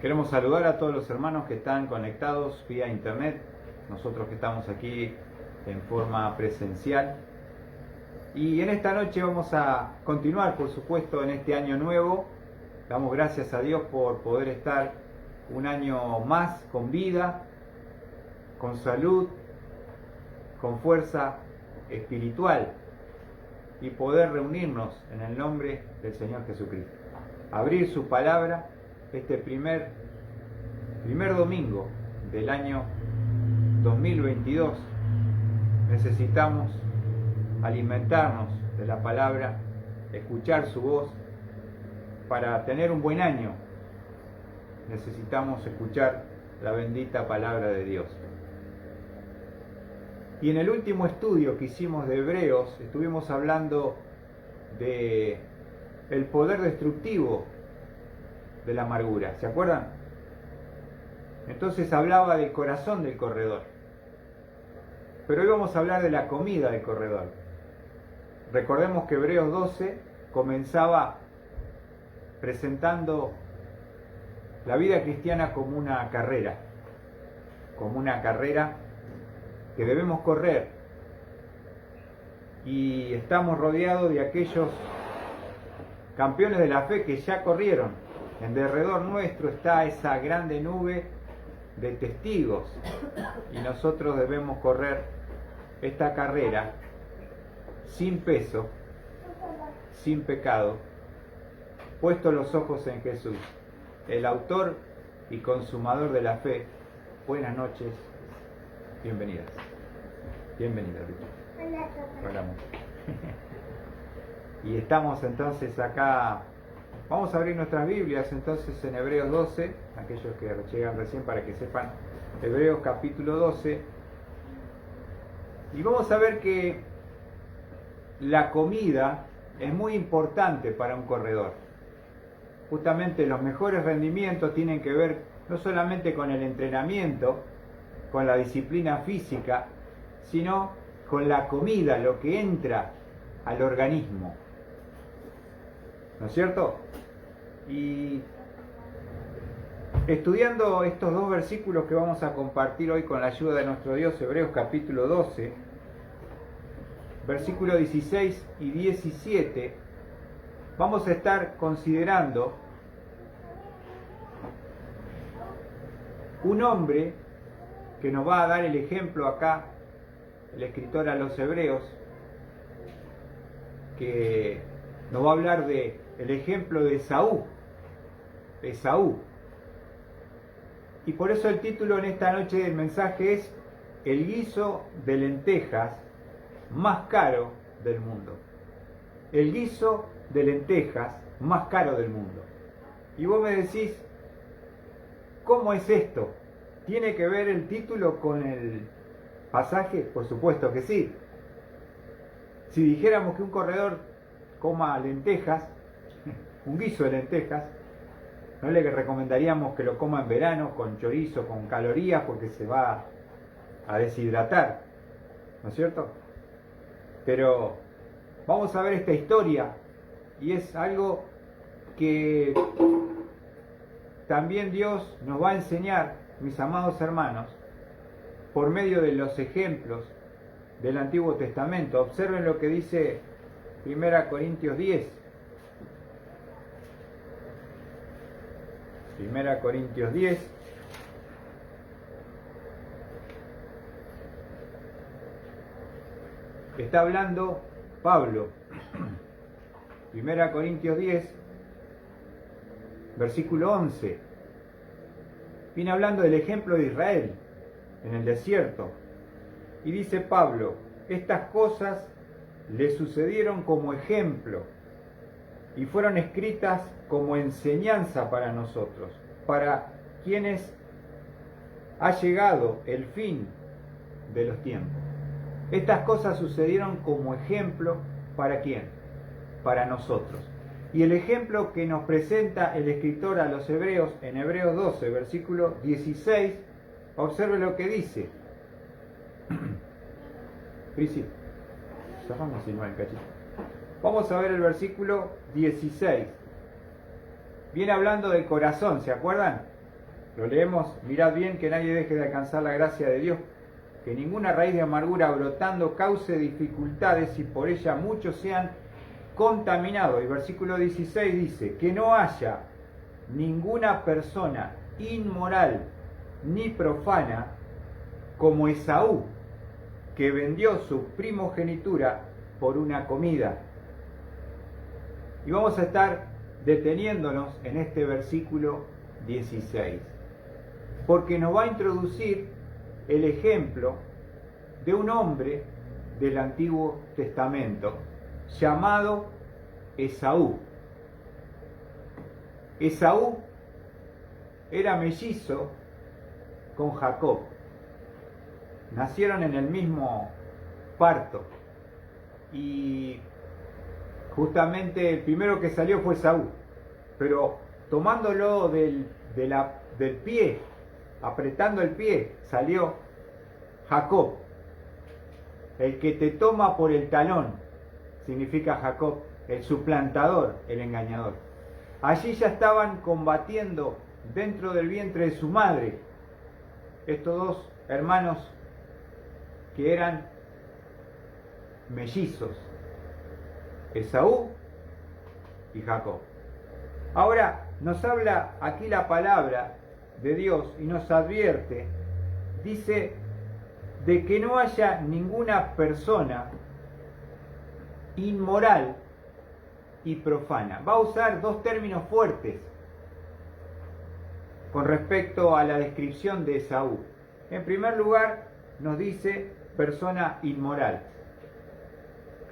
Queremos saludar a todos los hermanos que están conectados vía internet, nosotros que estamos aquí en forma presencial. Y en esta noche vamos a continuar, por supuesto, en este año nuevo. Damos gracias a Dios por poder estar un año más con vida, con salud, con fuerza espiritual y poder reunirnos en el nombre del Señor Jesucristo. Abrir su palabra este primer domingo del año 2022. Necesitamos alimentarnos de la palabra, escuchar su voz. Para tener un buen año necesitamos escuchar la bendita palabra de Dios. Y en el último estudio que hicimos de Hebreos estuvimos hablando de el poder destructivo de la amargura, ¿se acuerdan? Entonces hablaba del corazón del corredor. Pero hoy vamos a hablar de la comida del corredor. Recordemos que Hebreos 12 comenzaba presentando la vida cristiana como una carrera que debemos correr. Y estamos rodeados de aquellos campeones de la fe que ya corrieron. En derredor nuestro está esa grande nube de testigos y nosotros debemos correr esta carrera sin peso, sin pecado, puestos los ojos en Jesús, el autor y consumador de la fe. Buenas noches, bienvenidas. Bienvenida, Richard. Hola. Y estamos entonces acá. Vamos a abrir nuestras Biblias entonces en Hebreos 12, aquellos que llegan recién para que sepan, Hebreos capítulo 12. Y vamos a ver que la comida es muy importante para un corredor. Justamente los mejores rendimientos tienen que ver no solamente con el entrenamiento, con la disciplina física, sino con la comida, lo que entra al organismo. ¿No es cierto? Y estudiando estos dos versículos que vamos a compartir hoy con la ayuda de nuestro Dios, Hebreos capítulo 12, versículos 16 y 17, vamos a estar considerando un hombre que nos va a dar el ejemplo acá, el escritor a los Hebreos, que nos va a hablar de el ejemplo de Esaú. Y por eso el título en esta noche del mensaje es El guiso de lentejas más caro del mundo. El guiso de lentejas más caro del mundo. Y vos me decís, ¿cómo es esto? ¿Tiene que ver el título con el pasaje? Por supuesto que sí. Si dijéramos que un corredor coma lentejas, un guiso de lentejas, no le recomendaríamos que lo coma en verano con chorizo, con calorías, porque se va a deshidratar, ¿no es cierto? Pero vamos a ver esta historia, y es algo que también Dios nos va a enseñar, mis amados hermanos, por medio de los ejemplos del Antiguo Testamento. Observen lo que dice 1 Corintios 10. 1 Corintios 10. Está hablando Pablo. 1 Corintios 10, versículo 11. Viene hablando del ejemplo de Israel en el desierto. Y dice Pablo, estas cosas le sucedieron como ejemplo y fueron escritas como enseñanza para nosotros, para quienes ha llegado el fin de los tiempos. Estas cosas sucedieron como ejemplo ¿para quién? Para nosotros. Y el ejemplo que nos presenta el escritor a los Hebreos en Hebreos 12, versículo 16, observe lo que dice. Vamos a ver el versículo 16. Viene hablando del corazón, ¿se acuerdan? Lo leemos: mirad bien que nadie deje de alcanzar la gracia de Dios, que ninguna raíz de amargura brotando cause dificultades y por ella muchos sean contaminados. Y versículo 16 dice: que no haya ninguna persona inmoral ni profana como Esaú, que vendió su primogenitura por una comida. Y vamos a estar deteniéndonos en este versículo 16, porque nos va a introducir el ejemplo de un hombre del Antiguo Testamento llamado Esaú. Esaú era mellizo con Jacob. Nacieron en el mismo parto y justamente el primero que salió fue Esaú, pero tomándolo del pie, apretando el pie, salió Jacob. El que te toma por el talón significa Jacob, el suplantador, el engañador. Allí ya estaban combatiendo dentro del vientre de su madre estos dos hermanos que eran mellizos, Esaú y Jacob. Ahora nos habla aquí la palabra de Dios y nos advierte, dice, de que no haya ninguna persona inmoral y profana. Va a usar dos términos fuertes con respecto a la descripción de Esaú. En primer lugar, nos dice persona inmoral.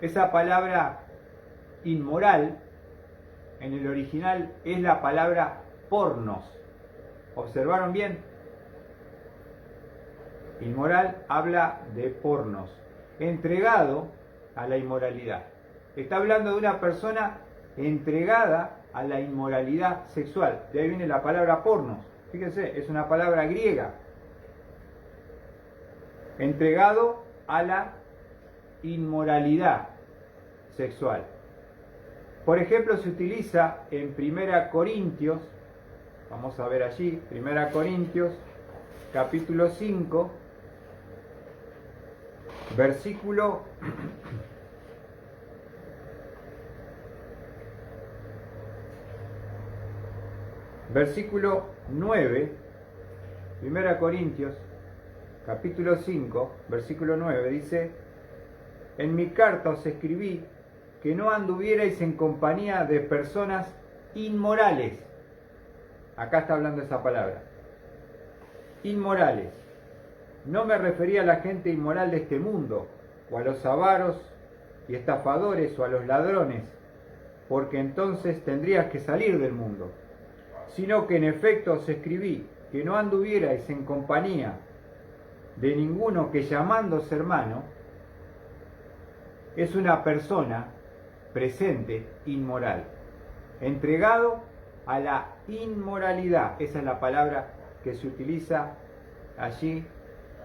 Esa palabra inmoral en el original es la palabra pornos. ¿Observaron bien? Inmoral habla de pornos, entregado a la inmoralidad. Está hablando de una persona entregada a la inmoralidad sexual. De ahí viene la palabra pornos. Fíjense, es una palabra griega. Entregado a la inmoralidad sexual. Por ejemplo, se utiliza en 1 Corintios, vamos a ver allí, 1 Corintios, capítulo 5, versículo 9, 1 Corintios, capítulo 5, versículo 9, dice: en mi carta os escribí que no anduvierais en compañía de personas inmorales. Acá está hablando esa palabra. Inmorales. No me refería a la gente inmoral de este mundo, o a los avaros y estafadores, o a los ladrones, porque entonces tendrías que salir del mundo, sino que en efecto os escribí que no anduvierais en compañía de ninguno que, llamándose hermano, es una persona presente inmoral, entregado a la inmoralidad. Esa es la palabra que se utiliza allí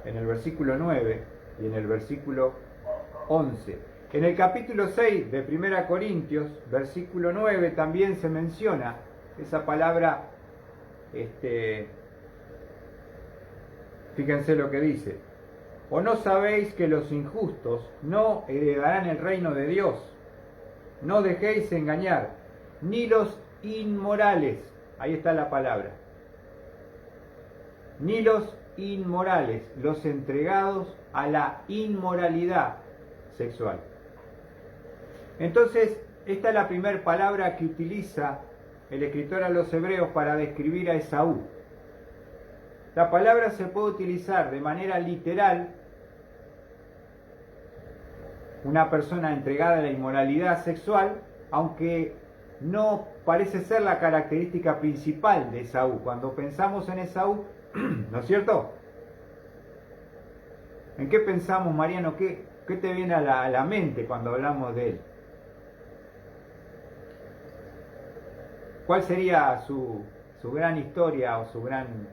en el versículo 9 y en el versículo 11. En el capítulo 6 de 1 Corintios, versículo 9, también se menciona esa palabra. Fíjense lo que dice: ¿o no sabéis que los injustos no heredarán el reino de Dios? No dejéis engañar, ni los inmorales, ahí está la palabra, ni los inmorales, los entregados a la inmoralidad sexual. Entonces, esta es la primera palabra que utiliza el escritor a los hebreos para describir a Esaú. La palabra se puede utilizar de manera literal, una persona entregada a la inmoralidad sexual, aunque no parece ser la característica principal de Esaú. Cuando pensamos en Esaú, ¿no es cierto? ¿En qué pensamos, Mariano? ¿Qué te viene a la mente cuando hablamos de él? ¿Cuál sería su gran historia o su gran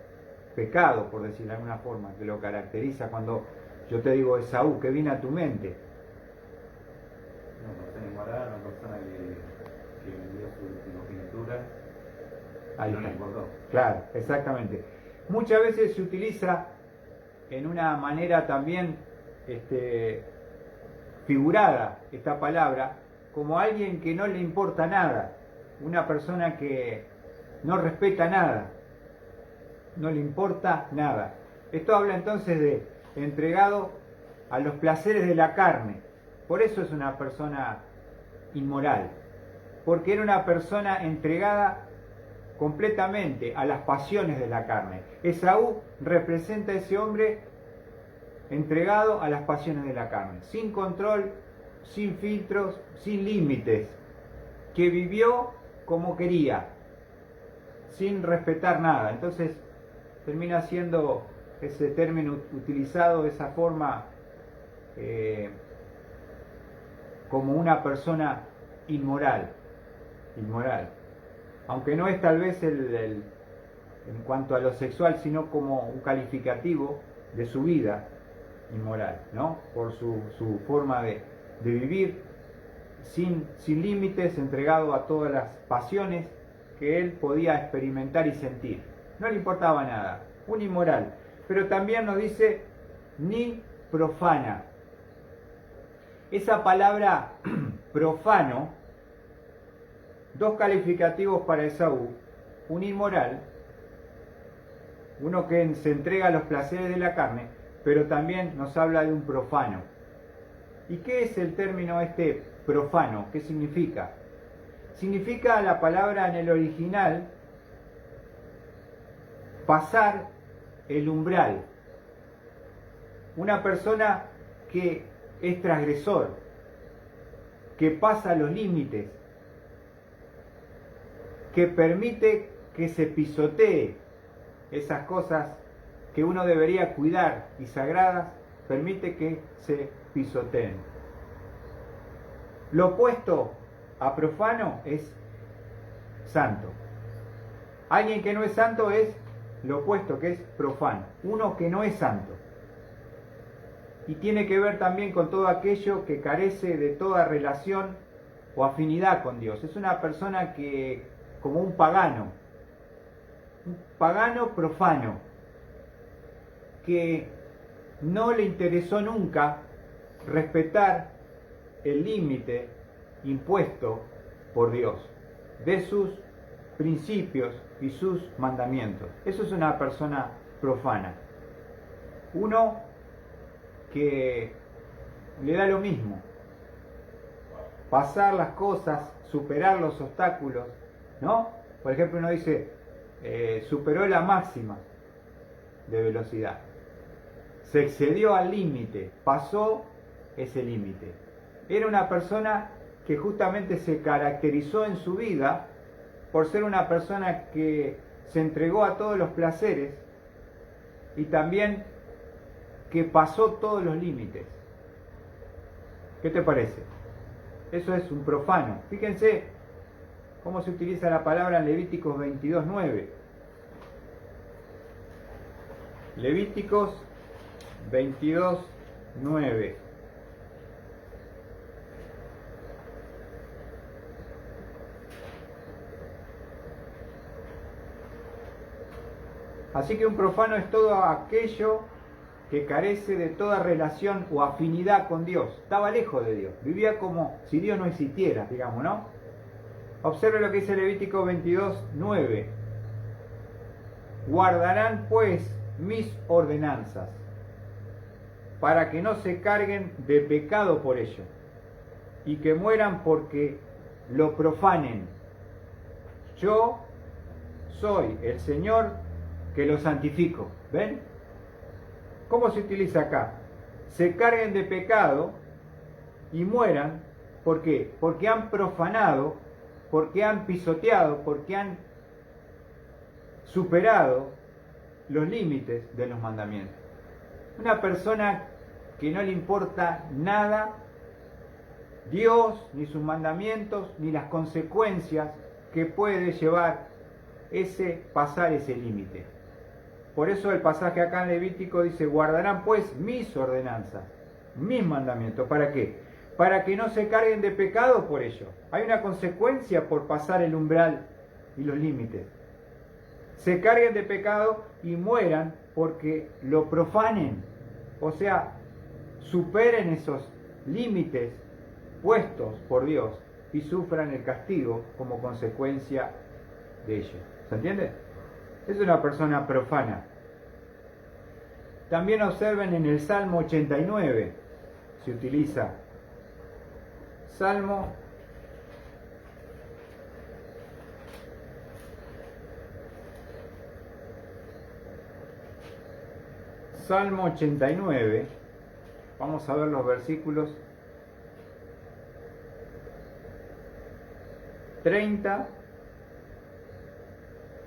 pecado, por decirlo de alguna forma, que lo caracteriza cuando yo te digo Esaú? ¿Qué viene a tu mente? Una persona inmoral, una persona que vendió su primogenitura y no le importó. Claro, exactamente. Muchas veces se utiliza en una manera también figurada esta palabra como alguien que no le importa nada, una persona que no respeta nada, no le importa nada. Esto habla entonces de entregado a los placeres de la carne. Por eso es una persona inmoral, porque era una persona entregada completamente a las pasiones de la carne. Esaú representa a ese hombre entregado a las pasiones de la carne, sin control, sin filtros, sin límites, que vivió como quería, sin respetar nada. Entonces termina siendo ese término utilizado de esa forma como una persona inmoral, aunque no es tal vez en cuanto a lo sexual, sino como un calificativo de su vida inmoral, ¿no? Por su forma de vivir sin límites, entregado a todas las pasiones que él podía experimentar y sentir. No le importaba nada, un inmoral. Pero también nos dice ni profana. Esa palabra profano, dos calificativos para Esaú: un inmoral, uno que se entrega a los placeres de la carne, pero también nos habla de un profano. ¿Y qué es el término profano? ¿Qué significa? Significa la palabra en el original pasar el umbral. Una persona que es transgresor, que pasa los límites, que permite que se pisotee esas cosas que uno debería cuidar y sagradas, permite que se pisoteen. Lo opuesto a profano es santo. Alguien que no es santo es lo opuesto, que es profano. Uno que no es santo. Y tiene que ver también con todo aquello que carece de toda relación o afinidad con Dios. Es una persona que, como un pagano profano, que no le interesó nunca respetar el límite impuesto por Dios de sus principios y sus mandamientos. Eso es una persona profana. Uno que le da lo mismo pasar las cosas, superar los obstáculos, ¿no? Por ejemplo, uno dice, superó la máxima de velocidad, se excedió al límite, pasó ese límite. Era una persona que justamente se caracterizó en su vida por ser una persona que se entregó a todos los placeres y también que pasó todos los límites. ¿Qué te parece? Eso es un profano. Fíjense cómo se utiliza la palabra en Levíticos 22:9. Levíticos 22:9. Así que un profano es todo aquello que carece de toda relación o afinidad con Dios. Estaba lejos de Dios, vivía como si Dios no existiera, digamos, ¿no? Observe lo que dice Levítico 22:9. Guardarán pues mis ordenanzas, para que no se carguen de pecado por ello, y que mueran porque lo profanen. Yo soy el Señor que lo santifico. ¿Ven? ¿Cómo se utiliza acá? Se carguen de pecado y mueran. ¿Por qué? Porque han profanado, porque han pisoteado, porque han superado los límites de los mandamientos. Una persona que no le importa nada Dios, ni sus mandamientos, ni las consecuencias que puede llevar pasar ese límite. Por eso el pasaje acá en Levítico dice, guardarán pues mis ordenanzas, mis mandamientos. ¿Para qué? Para que no se carguen de pecado por ello. Hay una consecuencia por pasar el umbral y los límites. se carguen de pecado y mueran porque lo profanen. O sea, superen esos límites puestos por Dios y sufran el castigo como consecuencia de ello. ¿Se entiende? Es una persona profana. También observen en el Salmo 89, se utiliza Salmo 89, vamos a ver los versículos 30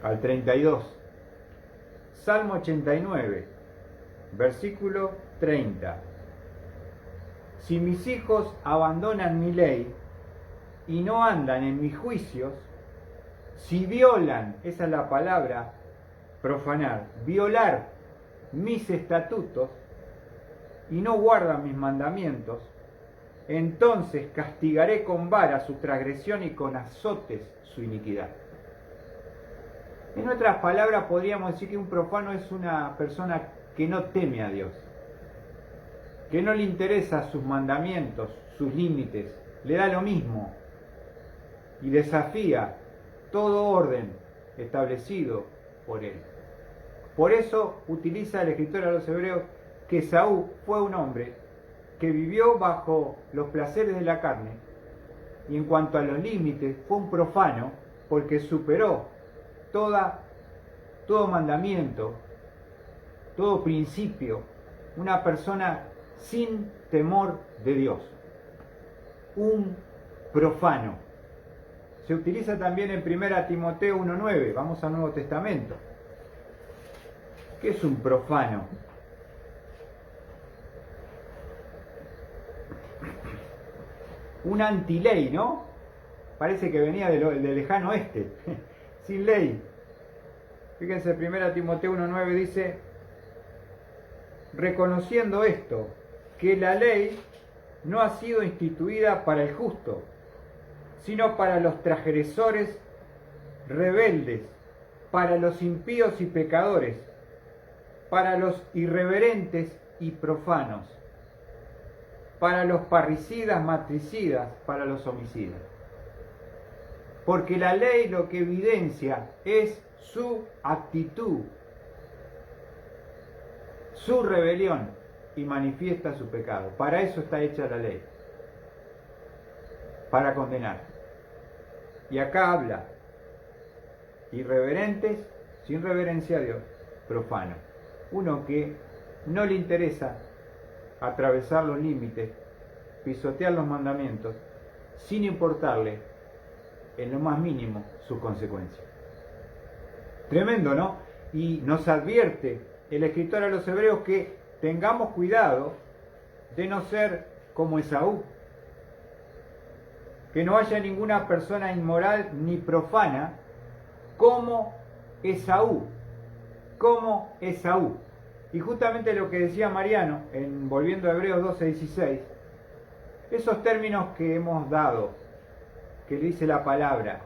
al 32. Salmo 89, versículo 30. Si mis hijos abandonan mi ley y no andan en mis juicios, si violan, esa es la palabra, profanar, violar mis estatutos y no guardan mis mandamientos, entonces castigaré con vara su transgresión y con azotes su iniquidad. En otras palabras, podríamos decir que un profano es una persona que no teme a Dios, que no le interesa sus mandamientos, sus límites, le da lo mismo y desafía todo orden establecido por él. Por eso utiliza el escritor a los hebreos que Esaú fue un hombre que vivió bajo los placeres de la carne y en cuanto a los límites fue un profano porque superó todo mandamiento, todo principio, una persona sin temor de Dios, un profano. Se utiliza también en 1 Timoteo 1:9, vamos al Nuevo Testamento. ¿Qué es un profano? Un antiley, ¿no? Parece que venía del lejano oeste, sin ley. Fíjense, 1 Timoteo 1:9 dice, reconociendo esto, que la ley no ha sido instituida para el justo, sino para los transgresores rebeldes, para los impíos y pecadores, para los irreverentes y profanos, para los parricidas, matricidas, para los homicidas. Porque la ley lo que evidencia es su actitud, su rebelión y manifiesta su pecado. Para eso está hecha la ley, para condenar. Y acá habla irreverentes, sin reverencia a Dios, profano. Uno que no le interesa atravesar los límites, pisotear los mandamientos, sin importarle en lo más mínimo sus consecuencias. Tremendo, ¿no? Y nos advierte el escritor a los hebreos que tengamos cuidado de no ser como Esaú, que no haya ninguna persona inmoral ni profana como Esaú, Y justamente lo que decía Mariano, volviendo a Hebreos 12:16, esos términos que hemos dado, que dice la palabra,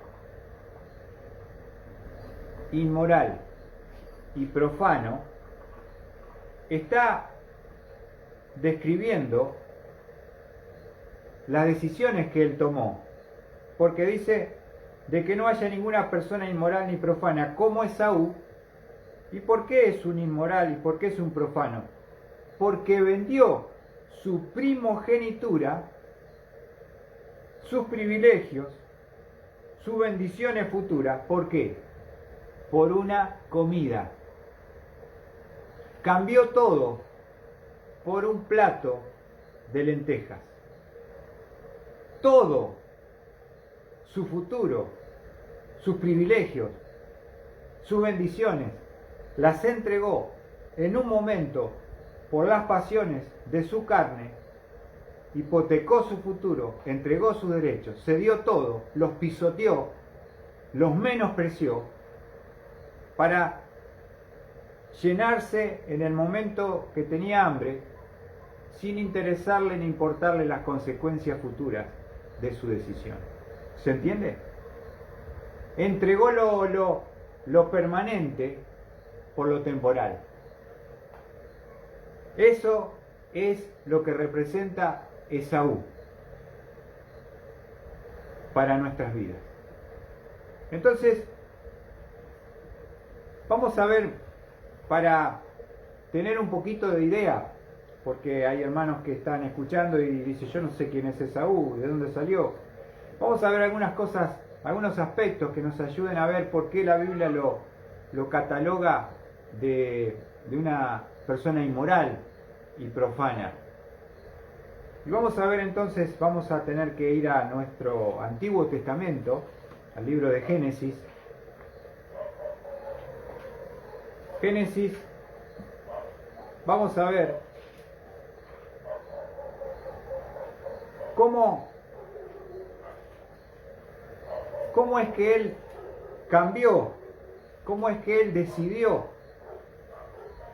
inmoral y profano, está describiendo las decisiones que él tomó, porque dice de que no haya ninguna persona inmoral ni profana como Esaú. ¿Y por qué es un inmoral y por qué es un profano? Porque vendió su primogenitura, sus privilegios, sus bendiciones futuras. ¿Por qué? Por una comida. Cambió todo por un plato de lentejas. Todo, su futuro, sus privilegios, sus bendiciones, las entregó en un momento por las pasiones de su carne, hipotecó su futuro, entregó sus derechos, se dio todo, los pisoteó, los menospreció, para llenarse en el momento que tenía hambre, sin interesarle ni importarle las consecuencias futuras de su decisión. ¿Se entiende? Entregó lo permanente por lo temporal. Eso es lo que representa Esaú para nuestras vidas. Entonces, vamos a ver, para tener un poquito de idea, porque hay hermanos que están escuchando y dicen, yo no sé quién es Esaú, de dónde salió. Vamos a ver algunas cosas, algunos aspectos que nos ayuden a ver por qué la Biblia lo cataloga de una persona inmoral y profana. Y vamos a ver entonces, vamos a tener que ir a nuestro Antiguo Testamento, al libro de Génesis. Génesis, vamos a ver cómo es que él cambió, cómo es que él decidió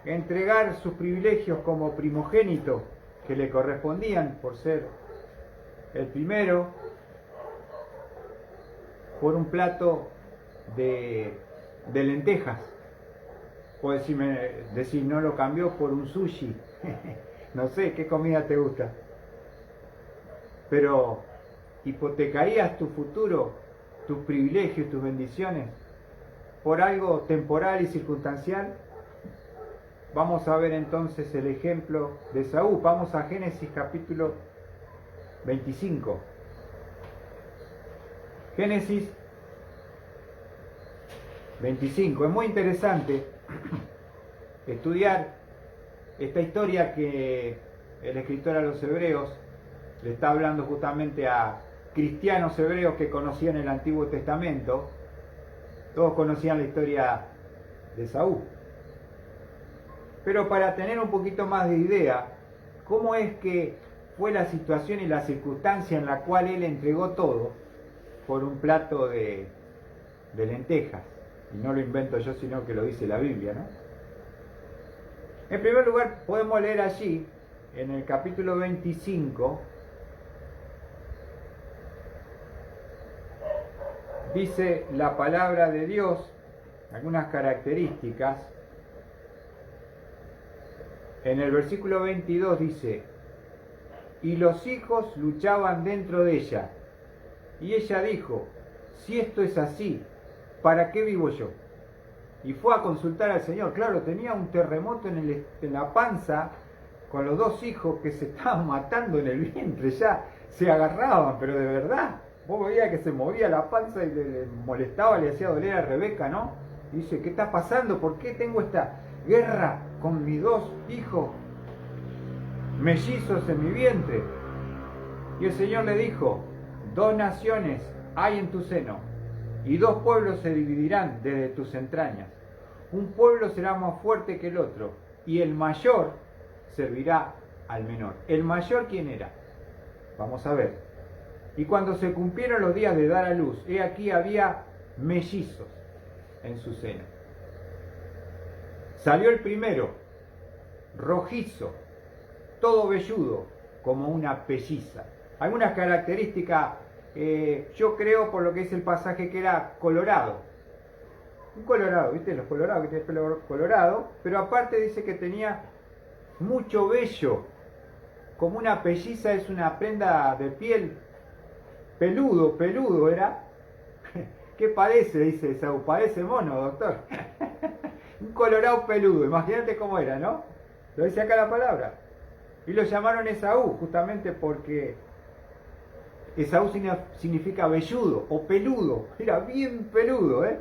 entregar sus privilegios como primogénito que le correspondían por ser el primero, por un plato de lentejas. O decir, no lo cambió por un sushi. No sé, ¿qué comida te gusta? Pero, ¿hipotecarías tu futuro, tus privilegios, tus bendiciones, por algo temporal y circunstancial? Vamos a ver entonces el ejemplo de Esaú. Vamos a Génesis capítulo 25. Génesis 25. Es muy interesante estudiar esta historia que el escritor a los hebreos le está hablando justamente a cristianos hebreos que conocían el Antiguo Testamento. Todos conocían la historia de Esaú. Pero para tener un poquito más de idea, cómo es que fue la situación y la circunstancia en la cual él entregó todo por un plato de lentejas. Y no lo invento yo, sino que lo dice la Biblia, ¿no? En primer lugar, podemos leer allí, en el capítulo 25, dice la palabra de Dios, algunas características. En el versículo 22 dice, y los hijos luchaban dentro de ella, y ella dijo, si esto es así, ¿para qué vivo yo? Y fue a consultar al Señor. Claro, tenía un terremoto en la panza, con los dos hijos que se estaban matando en el vientre, ya se agarraban, pero de verdad. Vos veías que se movía la panza y le molestaba, le hacía doler a Rebeca, ¿no? Y dice, ¿qué está pasando? ¿Por qué tengo esta guerra con mis dos hijos mellizos en mi vientre? Y el Señor le dijo, 2 naciones hay en tu seno, y 2 pueblos se dividirán desde tus entrañas. Un pueblo será más fuerte que el otro, y el mayor servirá al menor. ¿El mayor quién era? Vamos a ver. Y cuando se cumplieron los días de dar a luz, he aquí había mellizos en su seno. Salió el primero, rojizo, todo velludo, como una pelliza. Algunas características, yo creo por lo que es el pasaje, que era colorado. Un colorado, ¿viste? Los colorados que tienen pelo colorado, pero aparte dice que tenía mucho vello, como una pelliza, es una prenda de piel, peludo era. ¿Qué parece? Dice Esaú, parece mono, doctor. Un colorado peludo, imagínate cómo era, ¿no? Lo dice acá la palabra. Y lo llamaron Esaú, justamente porque Esaú significa velludo o peludo, era bien peludo, ¿eh?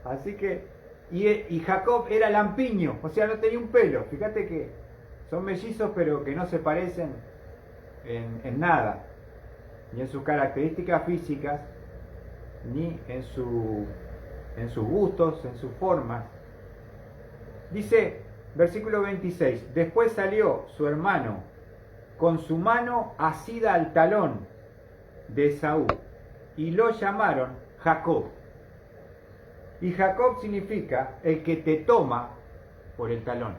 Así que, y Jacob era lampiño, o sea, no tenía un pelo. Fíjate que son mellizos, pero que no se parecen en nada, ni en sus características físicas, ni en sus gustos, en sus formas. Dice, versículo 26, después salió su hermano con su mano asida al talón de Esaú, y lo llamaron Jacob. Y Jacob significa el que te toma por el talón.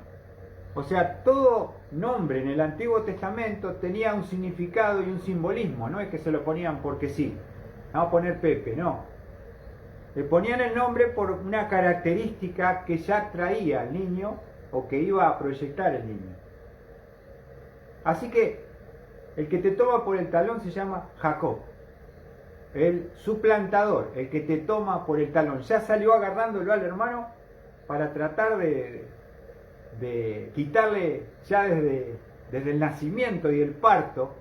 O sea, todo nombre en el Antiguo Testamento tenía un significado y un simbolismo, no es que se lo ponían porque sí. Vamos a poner Pepe, no. Le ponían el nombre por una característica que ya traía el niño o que iba a proyectar el niño. Así que el que te toma por el talón se llama Jacob. El suplantador, el que te toma por el talón. Ya salió agarrándolo al hermano para tratar de quitarle ya desde el nacimiento y el parto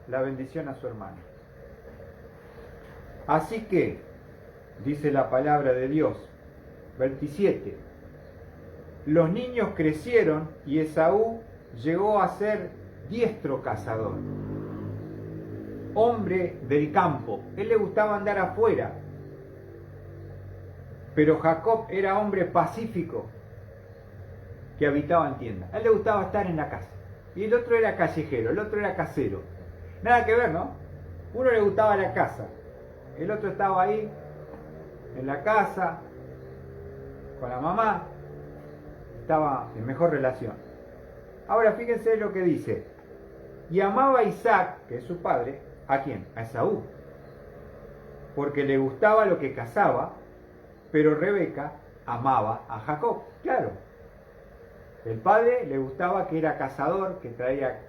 la bendición a su hermano. Así que, dice la palabra de Dios, 27, los niños crecieron y Esaú llegó a ser diestro cazador, hombre del campo. Él le gustaba andar afuera, pero Jacob era hombre pacífico que habitaba en tiendas. A él le gustaba estar en la casa. Y el otro era callejero, el otro era casero. Nada que ver, ¿no? Uno le gustaba la casa, el otro estaba ahí en la casa con la mamá, estaba en mejor relación. Ahora fíjense lo que dice: y amaba a Isaac, que es su padre, ¿a quién? A Esaú, porque le gustaba lo que cazaba, pero Rebeca amaba a Jacob. Claro, el padre le gustaba que era cazador, que traía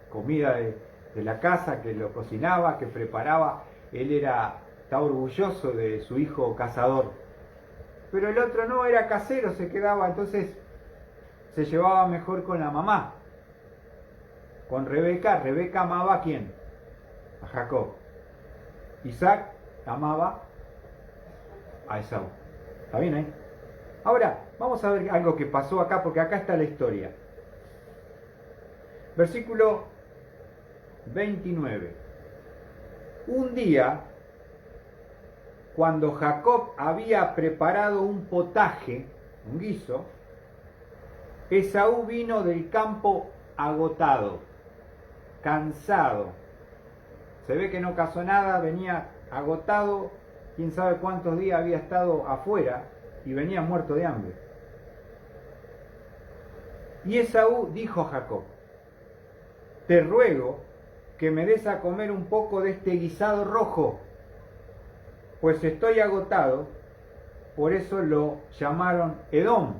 comida de la casa, que lo cocinaba, que preparaba. Él estaba orgulloso de su hijo cazador. Pero el otro no, era casero, se quedaba, entonces se llevaba mejor con la mamá, con Rebeca. Rebeca amaba ¿a quién? A Jacob. Isaac amaba a Esaú. ¿Está bien ahí? Ahora, vamos a ver algo que pasó acá, porque acá está la historia. Versículo 29. Un día, cuando Jacob había preparado un potaje, un guiso, Esaú vino del campo agotado, cansado. Se ve que no cazó nada, venía agotado, quién sabe cuántos días había estado afuera y venía muerto de hambre. Y Esaú dijo a Jacob: te ruego que me des a comer un poco de este guisado rojo, pues estoy agotado. Por eso lo llamaron Edom.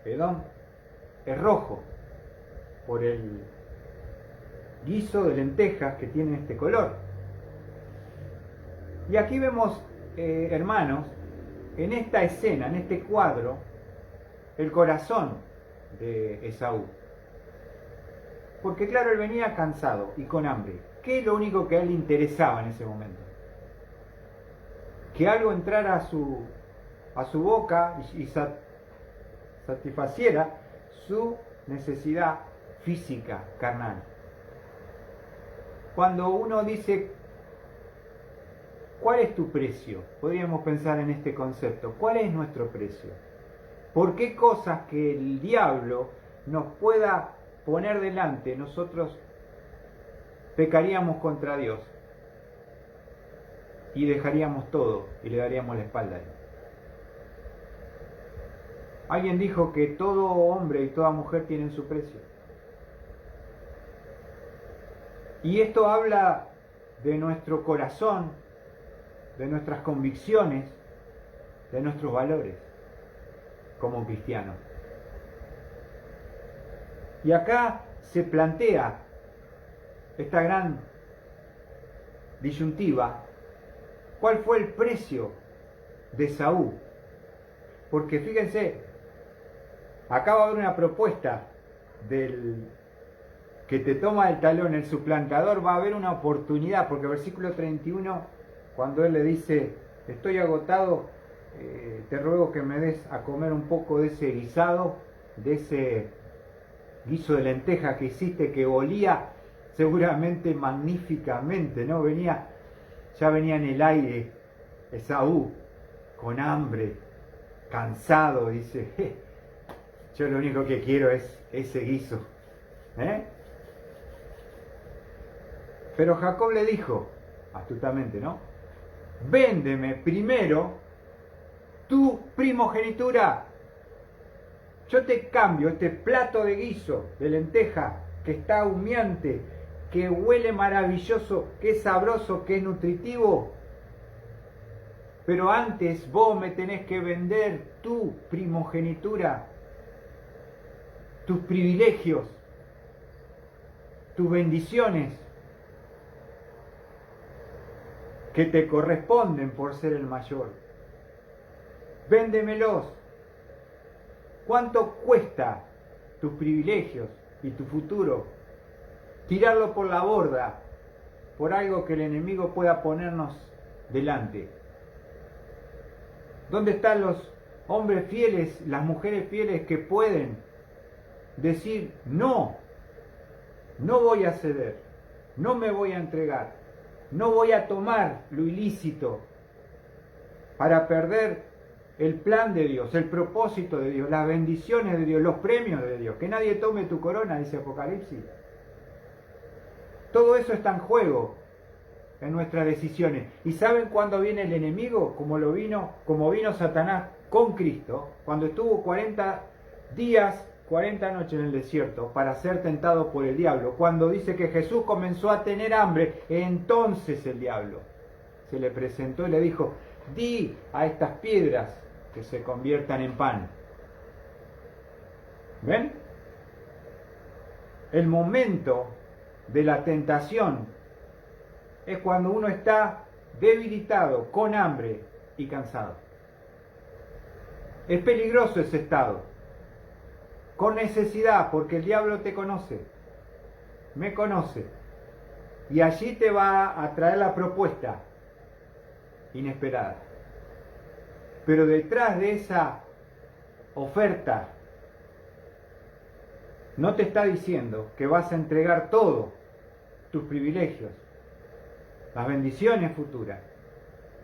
Edom es rojo, por el guiso de lentejas que tiene este color. Y aquí vemos, hermanos, en esta escena, en este cuadro, el corazón de Esaú. Porque claro, él venía cansado y con hambre. ¿Qué es lo único que a él le interesaba en ese momento? Que algo entrara a su boca y satisfaciera su necesidad física, carnal. Cuando uno dice, ¿cuál es tu precio? Podríamos pensar en este concepto. ¿Cuál es nuestro precio? ¿Por qué cosas que el diablo nos pueda poner delante, nosotros pecaríamos contra Dios y dejaríamos todo y le daríamos la espalda a Él? Alguien dijo que todo hombre y toda mujer tienen su precio. Y esto habla de nuestro corazón, de nuestras convicciones, de nuestros valores como cristianos. Y acá se plantea esta gran disyuntiva: ¿cuál fue el precio de Esaú? Porque fíjense, acá va a haber una propuesta del que te toma el talón, el suplantador. Va a haber una oportunidad, porque versículo 31, cuando él le dice: estoy agotado, te ruego que me des a comer un poco de ese guisado, de ese guiso de lenteja que hiciste, que olía seguramente magníficamente, ¿no? Ya venía en el aire Esaú, con hambre, cansado, dice: yo lo único que quiero es ese guiso. Pero Jacob le dijo, astutamente, ¿no? Véndeme primero tu primogenitura. Yo te cambio este plato de guiso de lenteja que está humeante, que huele maravilloso, que es sabroso, que es nutritivo. pero antes vos me tenés que vender tu primogenitura, tus privilegios, tus bendiciones que te corresponden por ser el mayor. Véndemelos. ¿Cuánto cuesta tus privilegios y tu futuro? Tirarlo por la borda, por algo que el enemigo pueda ponernos delante. ¿Dónde están los hombres fieles, las mujeres fieles que pueden decir no, no voy a ceder, no me voy a entregar, no voy a tomar lo ilícito para perder el plan de Dios, el propósito de Dios, las bendiciones de Dios, los premios de Dios? Que nadie tome tu corona, dice Apocalipsis. Todo eso está en juego en nuestras decisiones. ¿Y saben cuándo viene el enemigo? Como vino Satanás con Cristo, cuando estuvo 40 días, 40 noches en el desierto para ser tentado por el diablo. Cuando dice que Jesús comenzó a tener hambre, entonces el diablo se le presentó y le dijo: di a estas piedras que se conviertan en pan. ¿Ven? El momento de la tentación es cuando uno está debilitado, con hambre y cansado. Es peligroso ese estado, con necesidad, porque el diablo te conoce, me conoce, y allí te va a traer la propuesta inesperada. Pero detrás de esa oferta no te está diciendo que vas a entregar todo, tus privilegios, las bendiciones futuras,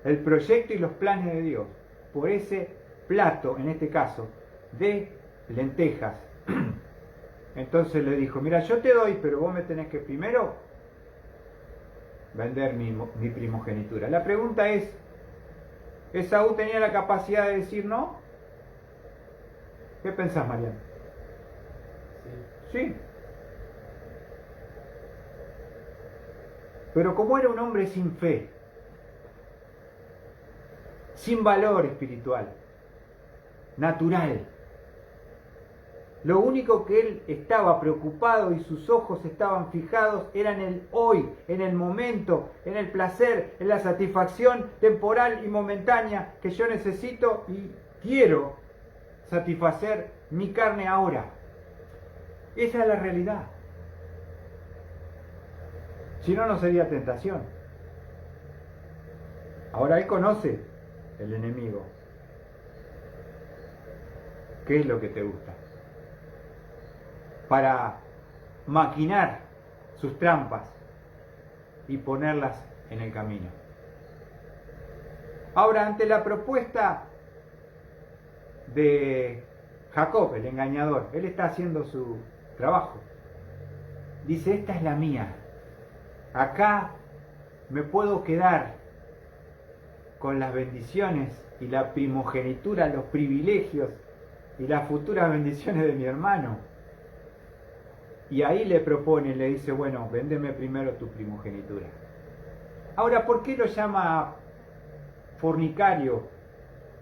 el proyecto y los planes de Dios, por ese plato, en este caso, de lentejas. Entonces le dijo: mira, yo te doy, pero vos me tenés que primero vender mi primogenitura. La pregunta es: ¿Esaú tenía la capacidad de decir no? ¿Qué pensás, Mariano? Sí. Pero como era un hombre sin fe, sin valor espiritual, natural, lo único que él estaba preocupado y sus ojos estaban fijados era en el hoy, en el momento, en el placer, en la satisfacción temporal y momentánea que yo necesito y quiero satisfacer mi carne ahora. Esa es la realidad. Si no, no sería tentación. Ahora él conoce el enemigo. ¿Qué es lo que te gusta? Para maquinar sus trampas y ponerlas en el camino. Ahora, ante la propuesta de Jacob, el engañador, él está haciendo su trabajo. Dice: esta es la mía. Acá me puedo quedar con las bendiciones y la primogenitura, los privilegios y las futuras bendiciones de mi hermano. Y ahí le propone, le dice: bueno, véndeme primero tu primogenitura. Ahora, ¿por qué lo llama fornicario,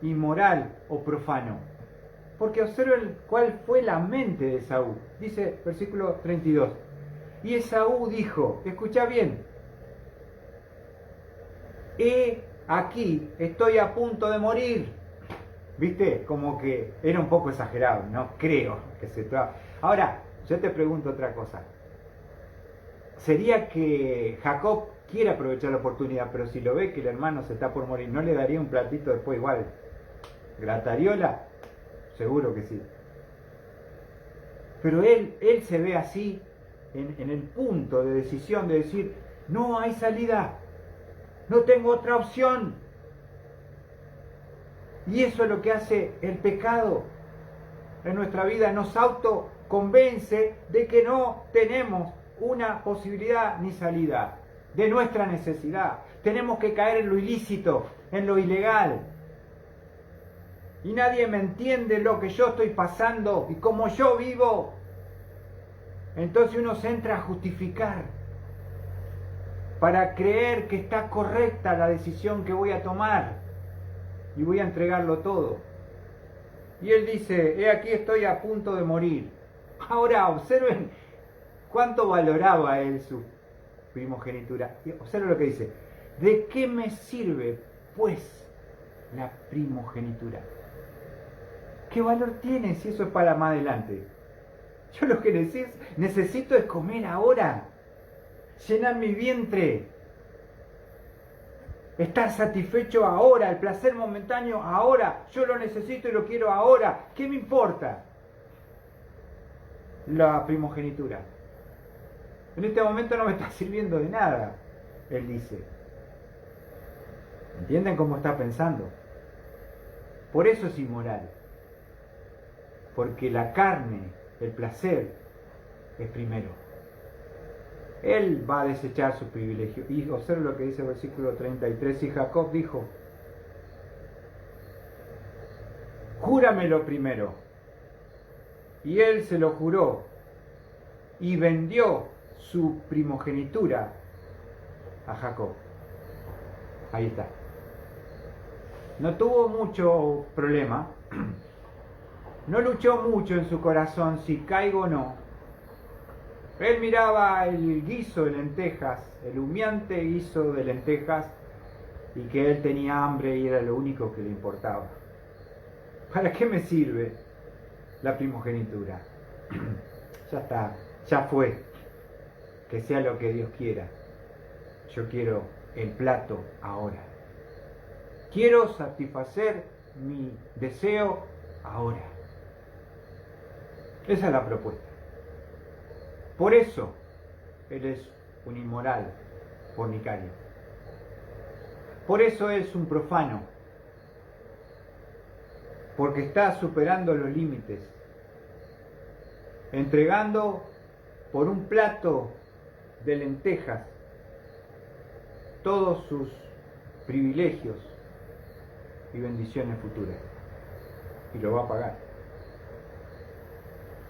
inmoral o profano? Porque observen cuál fue la mente de Esaú. Dice, versículo 32. Y Esaú dijo, escucha bien: aquí estoy a punto de morir. ¿Viste? Como que era un poco exagerado, no creo que se trata. Ahora, yo te pregunto otra cosa. ¿Sería que Jacob quiere aprovechar la oportunidad, pero si lo ve que el hermano se está por morir, no le daría un platito después igual? ¿Gratariola? Seguro que sí. Pero él se ve así, en el punto de decisión de decir: no hay salida, no tengo otra opción. Y eso es lo que hace el pecado en nuestra vida, nos autoconvence de que no tenemos una posibilidad ni salida de nuestra necesidad. Tenemos que caer en lo ilícito, en lo ilegal. Y nadie me entiende lo que yo estoy pasando y cómo yo vivo. Entonces uno se entra a justificar para creer que está correcta la decisión que voy a tomar. y voy a entregarlo todo. Y él dice, he aquí estoy a punto de morir. Ahora observen cuánto valoraba él su primogenitura. Y observen lo que dice, ¿de qué me sirve pues la primogenitura? ¿Qué valor tiene si eso es para más adelante? Yo lo que necesito es comer ahora, llenar mi vientre, estar satisfecho ahora, el placer momentáneo ahora, yo lo necesito y lo quiero ahora. ¿Qué me importa la primogenitura? En este momento no me está sirviendo de nada, él dice. ¿Entienden cómo está pensando? Por eso es inmoral. Porque la carne, el placer, es primero. Él va a desechar su privilegio. Y observen lo que dice el versículo 33. Y Jacob dijo, júramelo primero. Y él se lo juró. Y vendió su primogenitura a Jacob. Ahí está. No tuvo mucho problema. No luchó mucho en su corazón si caigo o no. Él miraba el guiso de lentejas, el humeante guiso de lentejas, y que él tenía hambre y era lo único que le importaba. ¿Para qué me sirve la primogenitura? Ya está, ya fue. Que sea lo que Dios quiera. Yo quiero el plato ahora. Quiero satisfacer mi deseo ahora. Esa es la propuesta. Por eso él es un inmoral fornicario. Por eso es un profano. Porque está superando los límites. Entregando por un plato de lentejas todos sus privilegios y bendiciones futuras. Y lo va a pagar.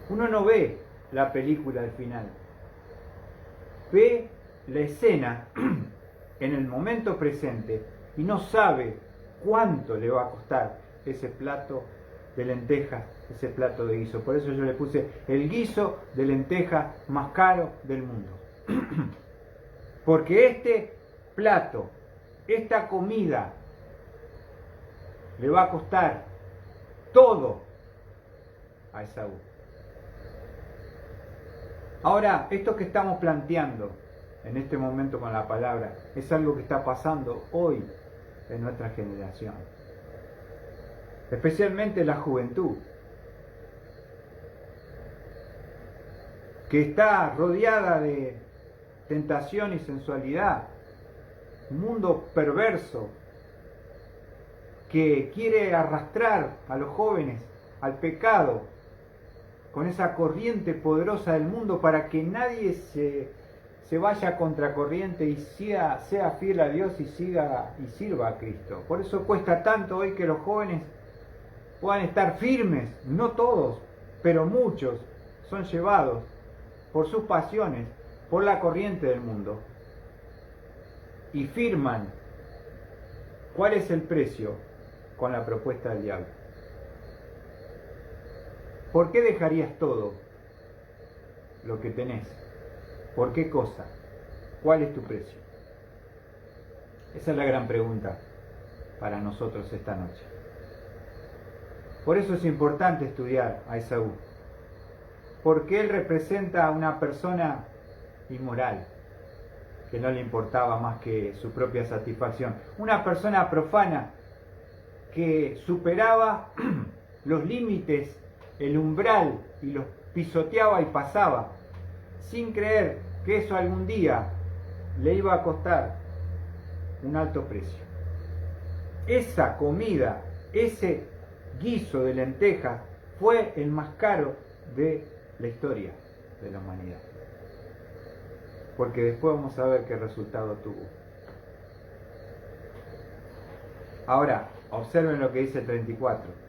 Uno no ve la película al final. Ve la escena en el momento presente y no sabe cuánto le va a costar ese plato de lentejas, ese plato de guiso. Por eso yo le puse el guiso de lentejas más caro del mundo. Porque este plato, esta comida, le va a costar todo a Esaú. Ahora, esto que estamos planteando en este momento con la palabra es algo que está pasando hoy en nuestra generación, especialmente la juventud, que está rodeada de tentación y sensualidad, un mundo perverso que quiere arrastrar a los jóvenes al pecado con esa corriente poderosa del mundo para que nadie se vaya a contracorriente y sea fiel a Dios y sirva a Cristo. Por eso cuesta tanto hoy que los jóvenes puedan estar firmes, no todos, pero muchos son llevados por sus pasiones, por la corriente del mundo y firman cuál es el precio con la propuesta del diablo. ¿Por qué dejarías todo lo que tenés? ¿Por qué cosa? ¿Cuál es tu precio? Esa es la gran pregunta para nosotros esta noche. Por eso es importante estudiar a Esaú, porque él representa a una persona inmoral, que no le importaba más que su propia satisfacción. Una persona profana que superaba los límites, el umbral, y los pisoteaba y pasaba, sin creer que eso algún día le iba a costar un alto precio. Esa comida, ese guiso de lentejas, fue el más caro de la historia de la humanidad. Porque después vamos a ver qué resultado tuvo. Ahora, observen lo que dice el 34.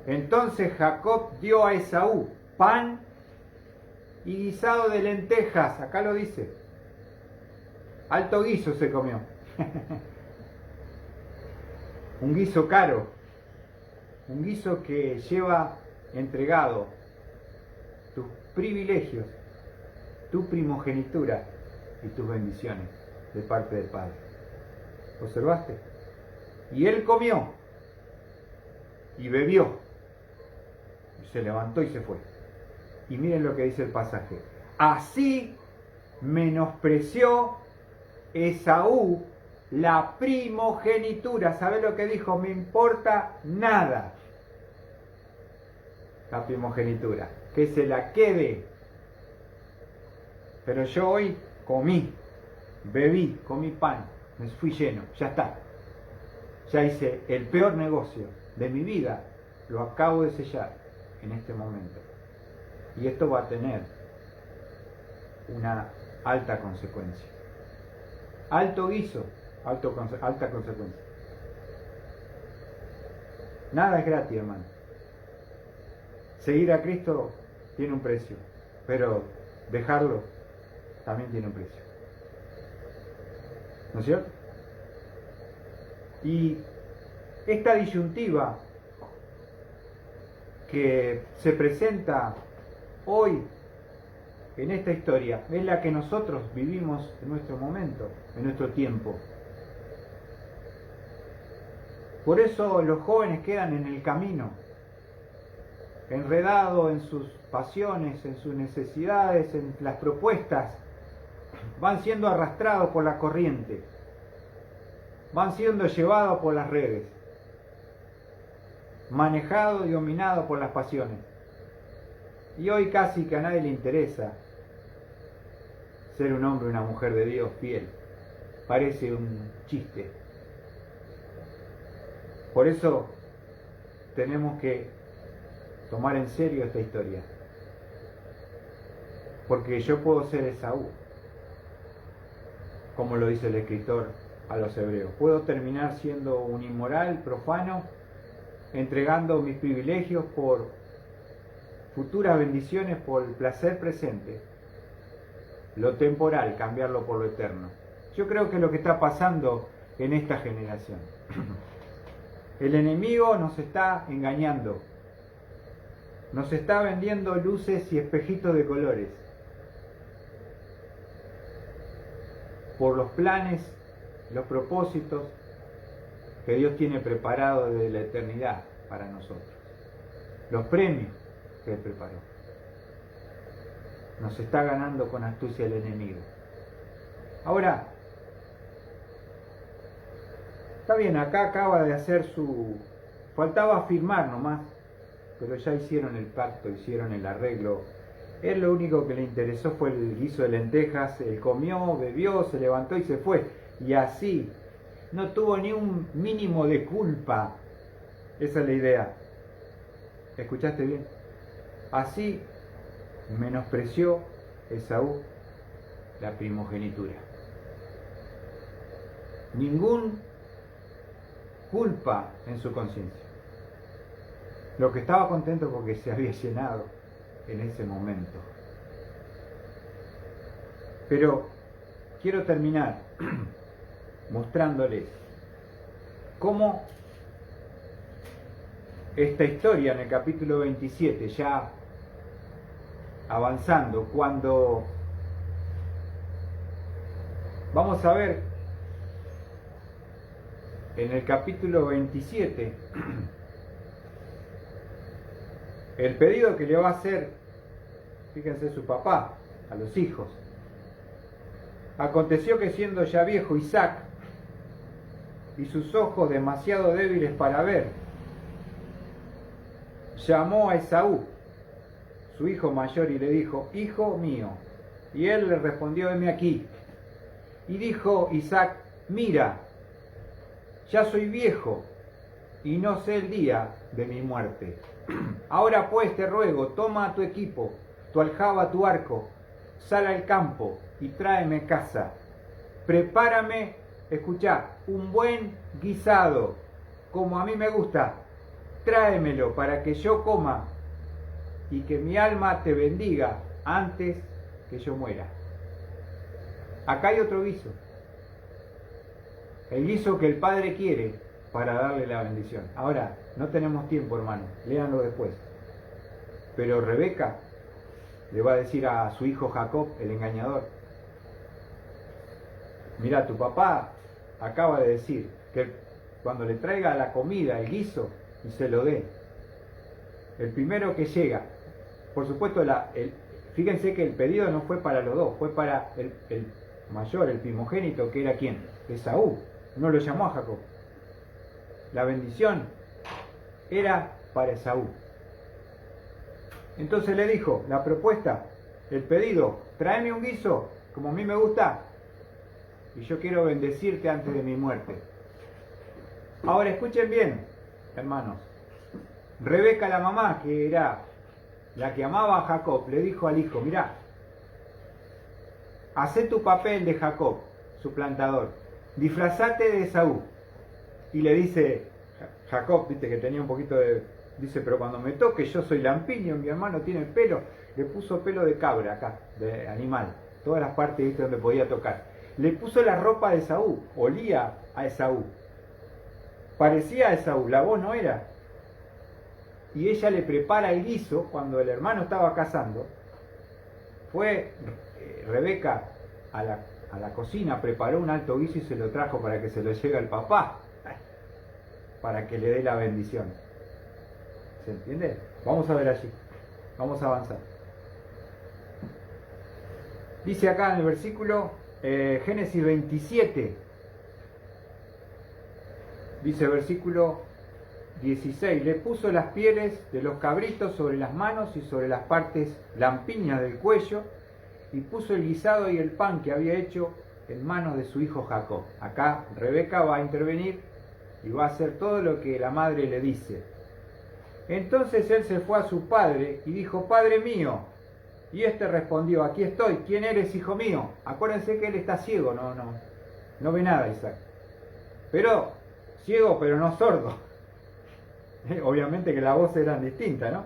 Entonces Jacob dio a Esaú pan y guisado de lentejas. Acá lo dice. Alto guiso se comió. un guiso caro, un guiso que lleva entregado tus privilegios, tu primogenitura y tus bendiciones de parte del Padre. ¿Observaste? Y él comió y bebió y se levantó y se fue. Y miren lo que dice el pasaje. Así menospreció Esaú la primogenitura. ¿Sabe lo que dijo? Me importa nada la primogenitura, que se la quede. Pero yo hoy comí, bebí, comí pan, me fui lleno, ya está. Ya hice el peor negocio de mi vida, lo acabo de sellar en este momento. Y esto va a tener una alta consecuencia. Alto guiso, alta consecuencia. Nada es gratis, hermano. Seguir a Cristo tiene un precio, pero dejarlo también tiene un precio. ¿No es cierto? Y esta disyuntiva que se presenta hoy en esta historia es la que nosotros vivimos en nuestro momento, en nuestro tiempo. Por eso los jóvenes quedan en el camino, enredados en sus pasiones, en sus necesidades, en las propuestas, van siendo arrastrados por la corriente, van siendo llevados por las redes, manejados y dominados por las pasiones. Y hoy casi que a nadie le interesa ser un hombre o una mujer de Dios fiel. Parece un chiste. Por eso tenemos que tomar en serio esta historia. Porque yo puedo ser Esaú, como lo dice el escritor a los hebreos. Puedo terminar siendo un inmoral, profano, entregando mis privilegios por futuras bendiciones, por el placer presente. Lo temporal, cambiarlo por lo eterno. Yo creo que es lo que está pasando en esta generación. El enemigo nos está engañando. Nos está vendiendo luces y espejitos de colores. Por los planes, los propósitos que Dios tiene preparados desde la eternidad para nosotros. Los premios que Él preparó. Nos está ganando con astucia el enemigo. Ahora, está bien, acá acaba de hacer faltaba firmar nomás, pero ya hicieron el pacto, hicieron el arreglo. Él lo único que le interesó fue el guiso de lentejas, él comió, bebió, se levantó y se fue. Y así, no tuvo ni un mínimo de culpa. Esa es la idea. ¿Escuchaste bien? Así menospreció Esaú la primogenitura. Ningún culpa en su conciencia. Lo que estaba contento porque se había llenado en ese momento. Pero quiero terminar mostrándoles cómo esta historia en el capítulo 27, ya avanzando, cuando vamos a ver en el capítulo 27 el pedido que le va a hacer, fíjense, su papá a los hijos. Aconteció que siendo ya viejo Isaac y sus ojos demasiado débiles para ver, llamó a Esaú, su hijo mayor, y le dijo: hijo mío. Y él le respondió: heme aquí. Y dijo Isaac: mira, ya soy viejo y no sé el día de mi muerte. Ahora pues te ruego, toma tu equipo, tu aljaba, tu arco, sal al campo y tráeme caza. Prepárame, escuchá, un buen guisado, como a mí me gusta. Tráemelo para que yo coma y que mi alma te bendiga antes que yo muera. Acá hay otro guiso. El guiso que el Padre quiere para darle la bendición. Ahora, no tenemos tiempo, hermano, léanlo después. Pero Rebeca le va a decir a su hijo Jacob, el engañador: mira, tu papá acaba de decir que cuando le traiga la comida, el guiso, y se lo dé, el primero que llega, por supuesto, fíjense que el pedido no fue para los dos, fue para el mayor, el primogénito, que era ¿quién? Esaú. No lo llamó a Jacob. La bendición era para Esaú. Entonces le dijo, la propuesta, el pedido: tráeme un guiso, como a mí me gusta, y yo quiero bendecirte antes de mi muerte. Ahora escuchen bien, hermanos. Rebeca, la mamá, que era la que amaba a Jacob, le dijo al hijo: mirá, hacé tu papel de Jacob, suplantador, disfrazate de Esaú. Y le dice Jacob, viste que tenía un poquito de... Dice, pero cuando me toque, yo soy lampiño, mi hermano tiene pelo. Le puso pelo de cabra acá, de animal, todas las partes, viste, donde podía tocar. Le puso la ropa de Esaú, olía a Esaú, parecía a Esaú, la voz no era. Y ella le prepara el guiso cuando el hermano estaba cazando. Fue Rebeca a la cocina, preparó un alto guiso y se lo trajo para que se lo lleve al papá, para que le dé la bendición. ¿Se entiende? Vamos a ver allí, vamos a avanzar. Dice acá en el versículo Génesis 27, dice versículo 16: le puso las pieles de los cabritos sobre las manos y sobre las partes lampiñas del cuello, y puso el guisado y el pan que había hecho en manos de su hijo Jacob. Acá Rebeca va a intervenir y va a hacer todo lo que la madre le dice. Entonces él se fue a su padre y dijo: Padre mío. Y este respondió: aquí estoy. ¿Quién eres, hijo mío? Acuérdense que él está ciego, no ve nada, Isaac. Pero ciego, pero no sordo. Obviamente que la voz era distinta, ¿no?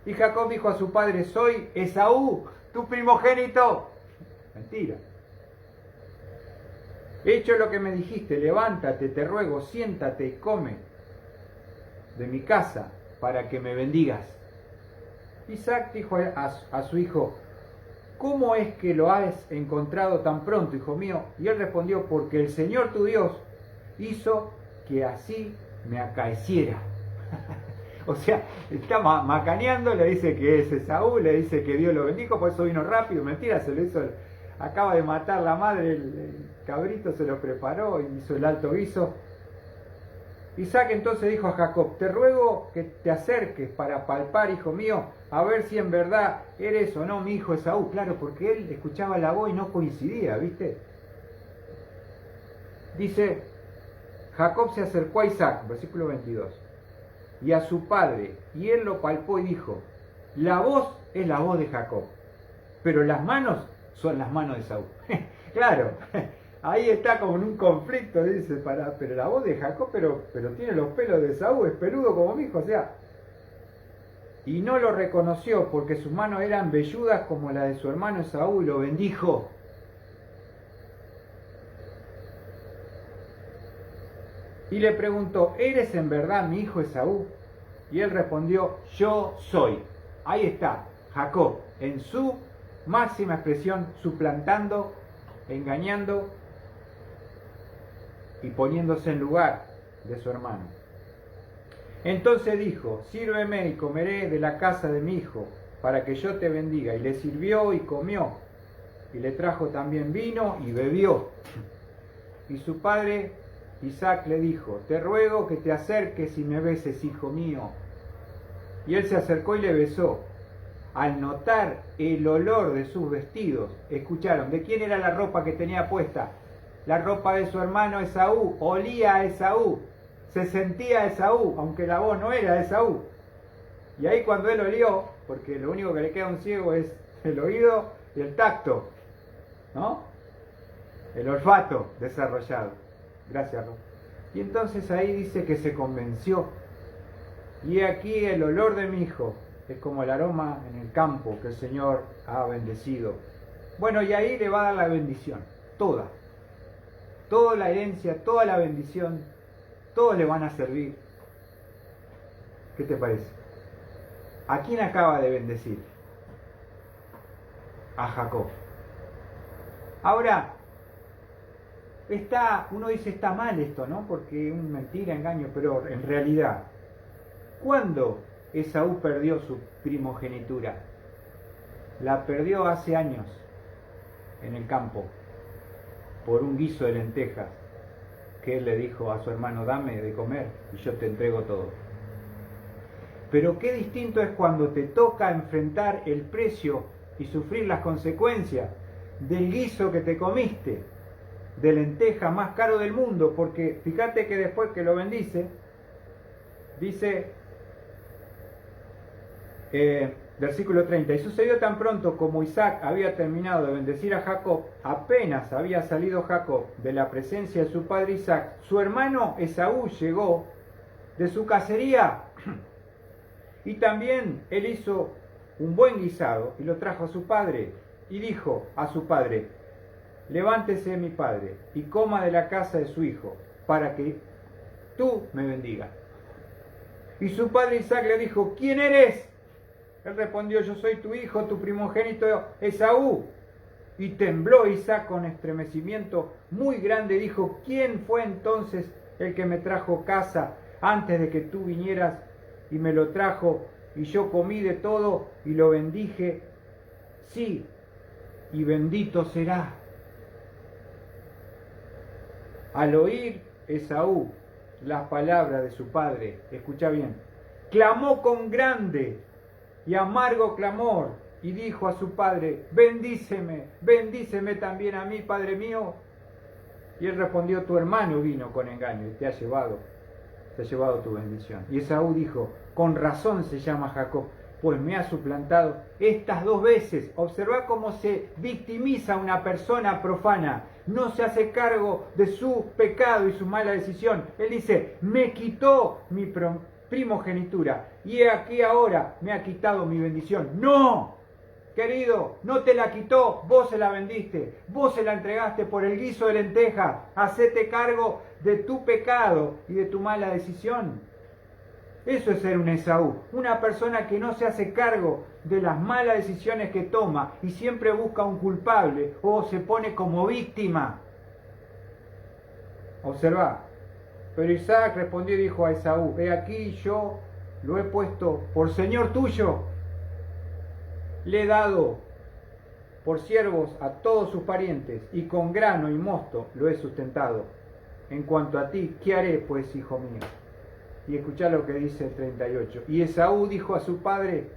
Y Jacob dijo a su padre: soy Esaú, tu primogénito. Mentira. He hecho lo que me dijiste: levántate, te ruego, siéntate y come de mi casa para que me bendigas. Isaac dijo a su hijo: ¿cómo es que lo has encontrado tan pronto, hijo mío? Y él respondió: porque el Señor tu Dios hizo que así me acaeciera. O sea, está macaneando, le dice que es Esaú, le dice que Dios lo bendijo, por eso vino rápido. Mentira, se lo hizo, acaba de matar la madre, el cabrito se lo preparó, hizo el alto guiso. Isaac entonces dijo a Jacob: te ruego que te acerques para palpar, hijo mío, a ver si en verdad eres o no mi hijo Esaú. Claro, porque él escuchaba la voz y no coincidía, ¿viste? Dice, Jacob se acercó a Isaac, versículo 22, y a su padre, y él lo palpó y dijo: la voz es la voz de Jacob, pero las manos son las manos de Esaú. Claro, ahí está como en un conflicto, dice, pero la voz de Jacob, pero tiene los pelos de Esaú, es peludo como mi hijo, o sea. Y no lo reconoció porque sus manos eran velludas como la de su hermano Esaú, y lo bendijo. Y le preguntó: ¿eres en verdad mi hijo Esaú? Y él respondió: yo soy. Ahí está, Jacob, en su máxima expresión, suplantando, engañando y poniéndose en lugar de su hermano. Entonces dijo: sírveme y comeré de la casa de mi hijo, para que yo te bendiga. Y le sirvió y comió, y le trajo también vino y bebió. Y su padre Isaac le dijo: te ruego que te acerques y me beses, hijo mío. Y él se acercó y le besó. Al notar el olor de sus vestidos, escucharon, ¿de quién era la ropa que tenía puesta? La ropa de su hermano Esaú, olía a Esaú, se sentía a Esaú, aunque la voz no era de Esaú. Y ahí cuando él olió, porque lo único que le queda a un ciego es el oído y el tacto, ¿no? El olfato desarrollado. Gracias, Ro. Y entonces ahí dice que se convenció. Y aquí el olor de mi hijo es como el aroma en el campo que el Señor ha bendecido. Bueno, y ahí le va a dar la bendición, toda la herencia, toda la bendición todos le van a servir. ¿Qué te parece? ¿A quién acaba de bendecir? A Jacob. Ahora, uno dice está mal esto, ¿no? Porque es mentira, engaño, pero en realidad, ¿cuándo Esaú perdió su primogenitura? La perdió hace años en el campo por un guiso de lentejas que él le dijo a su hermano, dame de comer y yo te entrego todo. Pero qué distinto es cuando te toca enfrentar el precio y sufrir las consecuencias del guiso que te comiste, de lenteja más caro del mundo, porque fíjate que después que lo bendice, dice, versículo 30, y sucedió tan pronto como Isaac había terminado de bendecir a Jacob, apenas había salido Jacob de la presencia de su padre Isaac, su hermano Esaú llegó de su cacería, y también él hizo un buen guisado y lo trajo a su padre, y dijo a su padre, levántese mi padre y coma de la casa de su hijo, para que tú me bendigas. Y su padre Isaac le dijo, ¿quién eres? Él respondió, yo soy tu hijo, tu primogénito Esaú. Y tembló Isaac con estremecimiento muy grande, dijo, ¿quién fue entonces el que me trajo casa antes de que tú vinieras? Y me lo trajo, y yo comí de todo, y lo bendije. Sí, y bendito será. Al oír Esaú las palabras de su padre, escucha bien, clamó con grande y amargo clamor, y dijo a su padre, bendíceme, bendíceme también a mí, padre mío. Y él respondió, tu hermano vino con engaño y te ha llevado tu bendición. Y Esaú dijo, con razón se llama Jacob, pues me ha suplantado estas 2 veces. Observa cómo se victimiza una persona profana. No se hace cargo de su pecado y su mala decisión. Él dice, me quitó mi primogenitura y he aquí ahora me ha quitado mi bendición. ¡No! Querido, no te la quitó, vos se la vendiste, vos se la entregaste por el guiso de lentejas. Hacete cargo de tu pecado y de tu mala decisión. Eso es ser un Esaú, una persona que no se hace cargo de las malas decisiones que toma y siempre busca un culpable o se pone como víctima. Observa, pero Isaac respondió y dijo a Esaú, he aquí yo lo he puesto por señor tuyo. Le he dado por siervos a todos sus parientes, y con grano y mosto lo he sustentado. En cuanto a ti, ¿qué haré, pues, hijo mío? Y escuchá lo que dice el 38. Y Esaú dijo a su padre,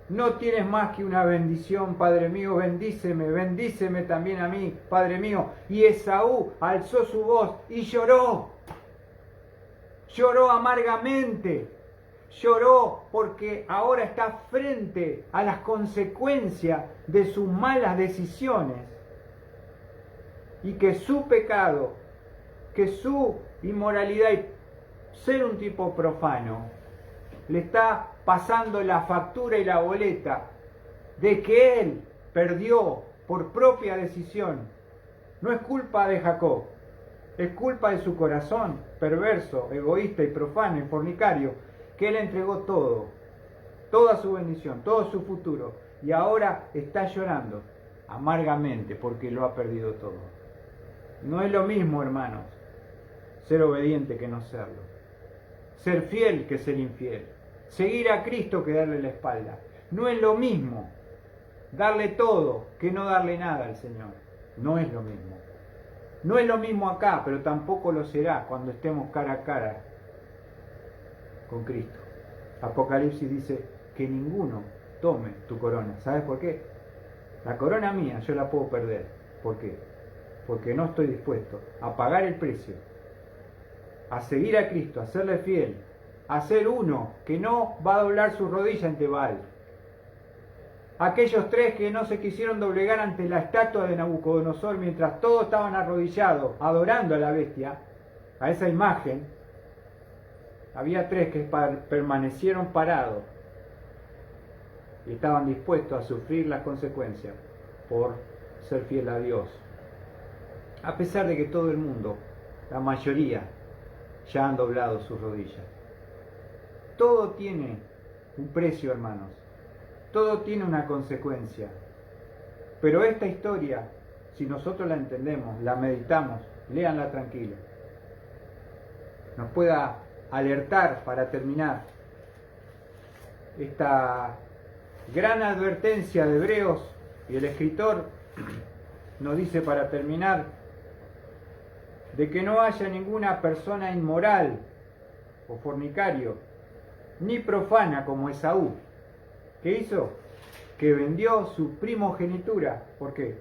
no tienes más que una bendición, padre mío, bendíceme, bendíceme también a mí, padre mío. Y Esaú alzó su voz y lloró amargamente. Lloró porque ahora está frente a las consecuencias de sus malas decisiones y que su pecado, que su inmoralidad y ser un tipo profano le está pasando la factura y la boleta de que él perdió por propia decisión. No es culpa de Jacob, es culpa de su corazón perverso, egoísta y profano y fornicario, que él entregó todo, toda su bendición, todo su futuro, y ahora está llorando amargamente porque lo ha perdido todo. No es lo mismo, hermanos, ser obediente que no serlo, ser fiel que ser infiel, seguir a Cristo que darle la espalda. No es lo mismo darle todo que no darle nada al Señor. No es lo mismo. No es lo mismo acá, pero tampoco lo será cuando estemos cara a cara con Cristo. Apocalipsis dice que ninguno tome tu corona. ¿Sabes por qué? La corona mía yo la puedo perder. ¿Por qué? Porque no estoy dispuesto a pagar el precio, a seguir a Cristo, a serle fiel, a ser uno que no va a doblar su rodilla ante Baal. Aquellos 3 que no se quisieron doblegar ante la estatua de Nabucodonosor mientras todos estaban arrodillados, adorando a la bestia, a esa imagen. Había 3 que permanecieron parados y estaban dispuestos a sufrir las consecuencias por ser fiel a Dios. A pesar de que todo el mundo, la mayoría, ya han doblado sus rodillas. Todo tiene un precio, hermanos. Todo tiene una consecuencia. Pero esta historia, si nosotros la entendemos, la meditamos, léanla tranquila, nos pueda alertar para terminar esta gran advertencia de Hebreos, y el escritor nos dice para terminar de que no haya ninguna persona inmoral o fornicario, ni profana como Esaú. ¿Qué hizo? Que vendió su primogenitura. ¿Por qué?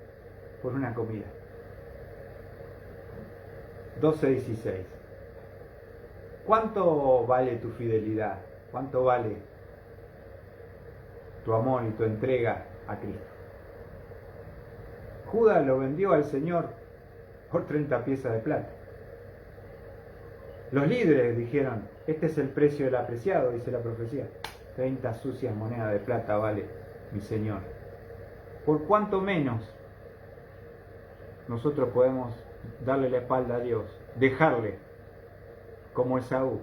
Por una comida. 12:16. ¿Cuánto vale tu fidelidad? ¿Cuánto vale tu amor y tu entrega a Cristo? Judas lo vendió al Señor por 30 piezas de plata. Los líderes dijeron, este es el precio del apreciado, dice la profecía. 30 sucias monedas de plata vale mi Señor. ¿Por cuánto menos nosotros podemos darle la espalda a Dios, dejarle como Esaú,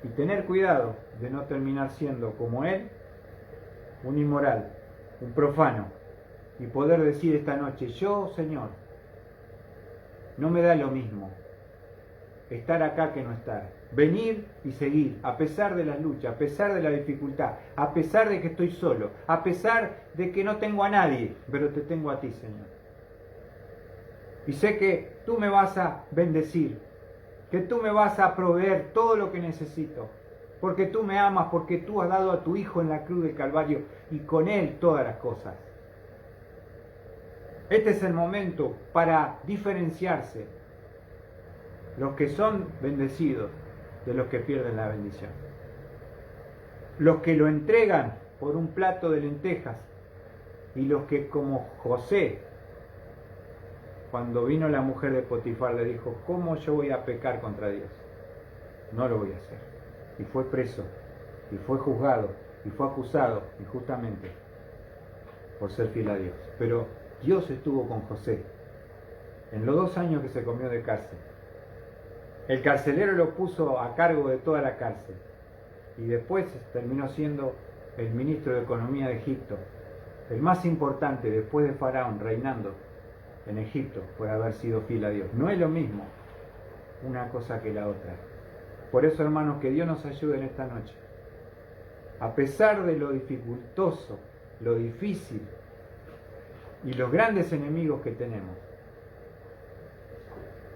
y tener cuidado de no terminar siendo como él, un inmoral, un profano, y poder decir esta noche, yo, Señor, no me da lo mismo estar acá que no estar, venir y seguir, a pesar de las luchas, a pesar de la dificultad, a pesar de que estoy solo, a pesar de que no tengo a nadie, pero te tengo a ti, Señor. Y sé que tú me vas a bendecir, que tú me vas a proveer todo lo que necesito, porque tú me amas, porque tú has dado a tu Hijo en la cruz del Calvario y con Él todas las cosas. Este es el momento para diferenciarse los que son bendecidos de los que pierden la bendición. Los que lo entregan por un plato de lentejas y los que, como José, cuando vino la mujer de Potifar, le dijo, ¿cómo yo voy a pecar contra Dios? No lo voy a hacer. Y fue preso, y fue juzgado, y fue acusado injustamente por ser fiel a Dios. Pero Dios estuvo con José en los 2 años que se comió de cárcel. El carcelero lo puso a cargo de toda la cárcel y después terminó siendo el ministro de Economía de Egipto, el más importante después de Faraón reinando en Egipto por haber sido fiel a Dios. No es lo mismo una cosa que la otra. Por eso, hermanos, que Dios nos ayude en esta noche. A pesar de lo dificultoso, lo difícil y los grandes enemigos que tenemos,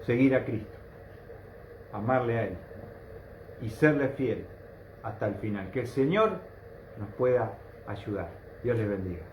seguir a Cristo, amarle a Él y serle fiel hasta el final. Que el Señor nos pueda ayudar. Dios les bendiga.